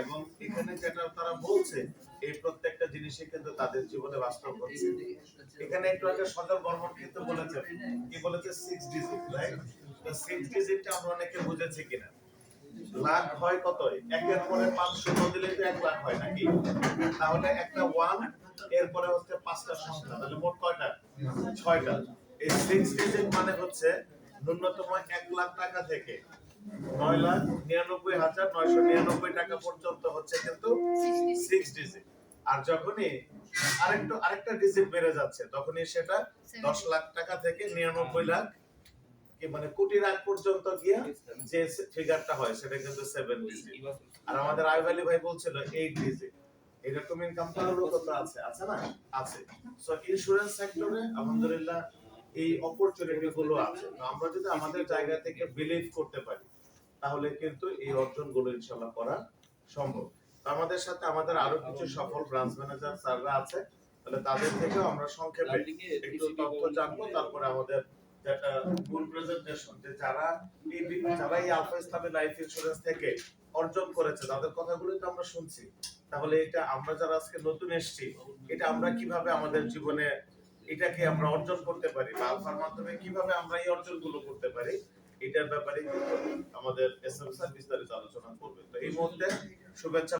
এবং এখানে যেটা তারা বলছে এই প্রত্যেকটা জিনিসই কিন্তু তাদের জীবনে বাস্তব হচ্ছে। এখানে একটু আগে সজল বর্মন কিন্তু বলেছে, কি বলেছে 6 ডিজিট, রাইট? তো 6 ডিজিটটা আমরা অনেকে বুঝেছি কিনা। লাখ হয় কত? একের পরে 5 শূন্য দিলে তো 1 লাখ হয় নাকি? তাহলে একটা 1 এরপরে হচ্ছে 5টা সংখ্যা, তাহলে মোট কয়টা? 6টা। এই 6 ডিজিট মানে হচ্ছে ন্যূনতম 1 লাখ টাকা থেকে 9,99,999 টাকা পর্যন্ত হচ্ছে কিন্তু 6 ডিজিট। আর যখনই আরেকটা ডিজিট বেড়ে যাচ্ছে তখনই সেটা 10 লাখ টাকা থেকে 99 লাখ কি মানে কোটির আগ পর্যন্ত গিয়ে যে ফিগারটা হয় সেটা কিন্তু 7 ডিজিট। আর আমাদের আইভ আলী ভাই বলছিল 8 ডিজিট। এরকম ইনকাম করারও কত আছে, আছে না? আছে। সো ইন্স্যুরেন্স সেক্টরে আলহামদুলিল্লাহ এই অপরচুনিটি গুলো আছে। তো আমরা যদি আমাদের জায়গা থেকে বিলিভ করতে পারি তাহলে কিন্তু এই অর্জনগুলো ইনশাআল্লাহ করা সম্ভব। তো আমাদের সাথে আমাদের আরো কিছু সফল ব্রাঞ্চ ম্যানেজার স্যাররা আছে, তাহলে তাদের থেকেও আমরা সংক্ষেপে একটু তথ্য জানবো। তারপরে আমাদের যেটা ফুল প্রেজেন্টেশন যে যারা এই আলফা ইসলামী লাইফ ইন্স্যুরেন্স থেকে অর্জন করেছে তাদের কথাগুলো তো আমরা শুনছি। তাহলে এটা আমরা যারা আজকে নতুন এসেছি এটা আমরা কিভাবে আমাদের জীবনে এটাকে আমরা অর্জন করতে পারি বা আলফার মাধ্যমে কিভাবে আমরা এই অর্জনগুলো করতে পারি এটার ব্যাপারে কিন্তু আমাদের এসএম স্যার বিস্তারিত আলোচনা করবে। তো এই মুহূর্তে শুভেচ্ছা